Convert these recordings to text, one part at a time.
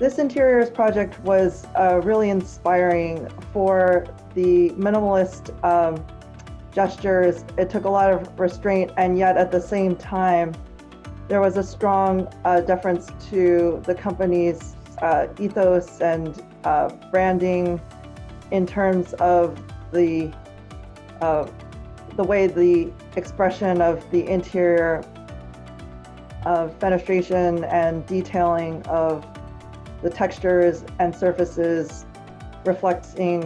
This interiors project was really inspiring for the minimalist gestures. It took a lot of restraint, and yet at the same time, there was a strong deference to the company's ethos and branding in terms of the way the expression of the interior of fenestration and detailing of the textures and surfaces reflecting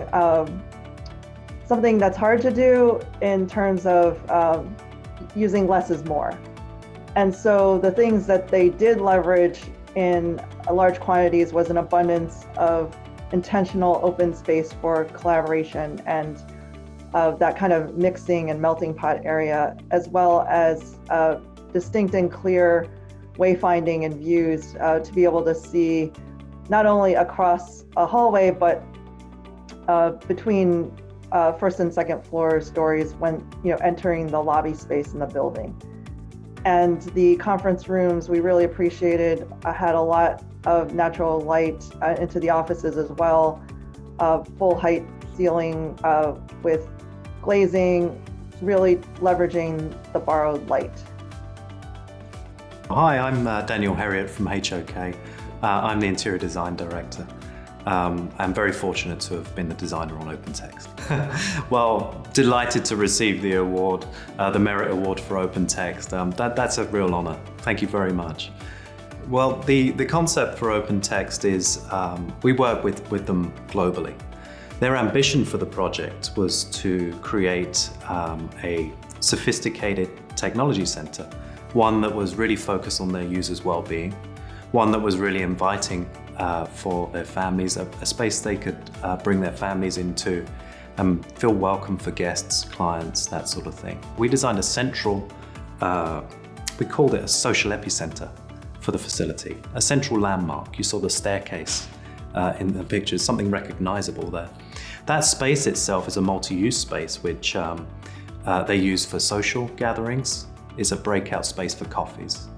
something that's hard to do in terms of using less is more. And so the things that they did leverage in large quantities was an abundance of intentional open space for collaboration and that kind of mixing and melting pot area, as well as distinct and clear wayfinding and views to be able to see not only across a hallway, but between first and second floor stories when entering the lobby space in the building. And the conference rooms, we really appreciated, had a lot of natural light into the offices as well, full height ceiling with glazing, really leveraging the borrowed light. Hi, I'm Daniel Herriott from HOK. I'm the Interior Design Director. I'm very fortunate to have been the designer on OpenText. Well, delighted to receive the award, the Merit Award for OpenText. That's a real honor. Thank you very much. Well, the concept for OpenText is we work with them globally. Their ambition for the project was to create a sophisticated technology center, one that was really focused on their users' well-being, one that was really inviting for their families, a space they could bring their families into and feel welcome for guests, clients, that sort of thing. We designed a central, we called it a social epicenter for the facility, a central landmark. You saw the staircase in the pictures, something recognizable there. That space itself is a multi-use space which they use for social gatherings, is a breakout space for coffees,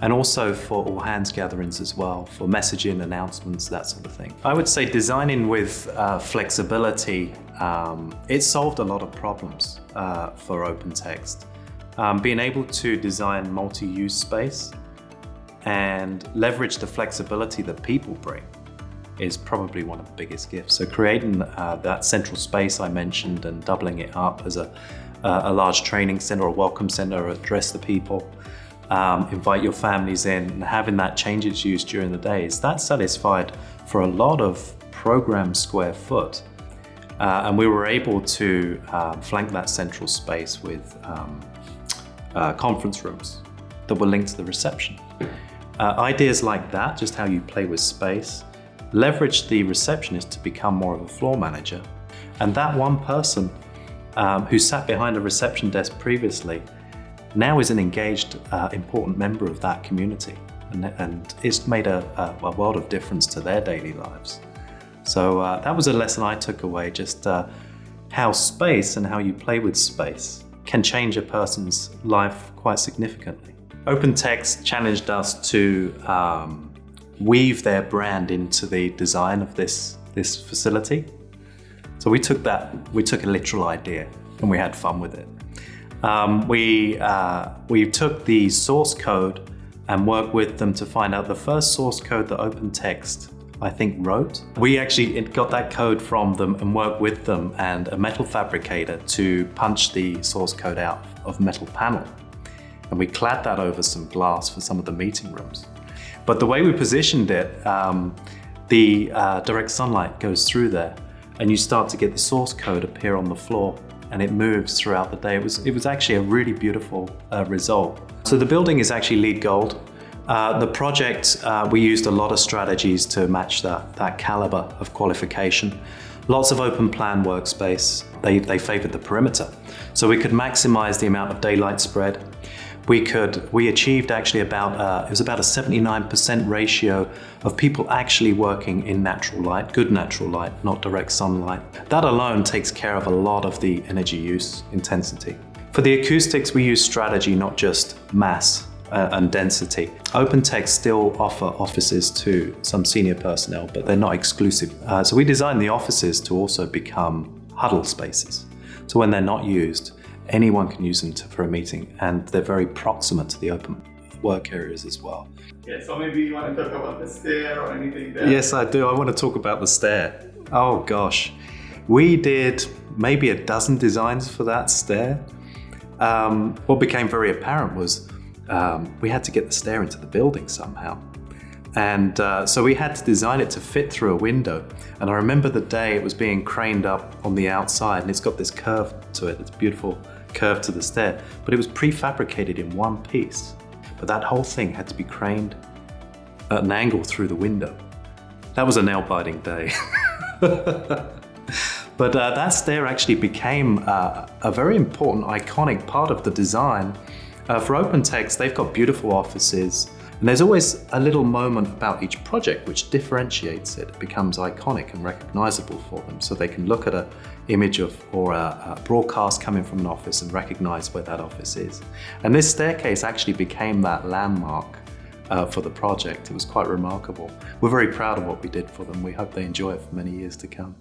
and also for all hands gatherings as well, for messaging, announcements, that sort of thing. I would say designing with flexibility, it solved a lot of problems for OpenText. Being able to design multi-use space and leverage the flexibility that people bring is probably one of the biggest gifts. So creating that central space I mentioned and doubling it up as a large training center or welcome center, address the people, invite your families in, and having that change its use during the days, that satisfied for a lot of program square foot. And we were able to flank that central space with conference rooms that were linked to the reception. Ideas like that, just how you play with space, leverage the receptionist to become more of a floor manager. And that one person who sat behind a reception desk previously now is an engaged, important member of that community. And it's made a world of difference to their daily lives. So that was a lesson I took away, just how space and how you play with space can change a person's life quite significantly. OpenText challenged us to weave their brand into the design of this facility. So we took a literal idea and we had fun with it. We took the source code and worked with them to find out the first source code that OpenText, I think, wrote. We actually got that code from them and worked with them and a metal fabricator to punch the source code out of metal panel. And we clad that over some glass for some of the meeting rooms. But the way we positioned it, the direct sunlight goes through there and you start to get the source code appear on the floor and it moves throughout the day. It was actually a really beautiful result. So the building is actually LEED Gold. The project, we used a lot of strategies to match that caliber of qualification. Lots of open plan workspace. They favored the perimeter. So we could maximize the amount of daylight spread. We achieved actually it was about a 79% ratio of people actually working in natural light, good natural light, not direct sunlight. That alone takes care of a lot of the energy use intensity. For the acoustics, we use strategy, not just mass. and density. OpenText still offer offices to some senior personnel, but they're not exclusive. So we designed the offices to also become huddle spaces. So when they're not used, anyone can use them for a meeting, and they're very proximate to the open work areas as well. Yeah, so maybe you want to talk about the stair or anything there? Yes, I do. I want to talk about the stair. Oh gosh. We did maybe a dozen designs for that stair. What became very apparent was we had to get the stair into the building somehow. And so we had to design it to fit through a window. And I remember the day it was being craned up on the outside, and it's got this curve to it, this beautiful curve to the stair, but it was prefabricated in one piece. But that whole thing had to be craned at an angle through the window. That was a nail-biting day. But that stair actually became a very important, iconic part of the design. For OpenText, they've got beautiful offices, and there's always a little moment about each project which differentiates it. It becomes iconic and recognizable for them, so they can look at an image of or a broadcast coming from an office and recognize where that office is. And this staircase actually became that landmark for the project. It was quite remarkable. We're very proud of what we did for them. We hope they enjoy it for many years to come.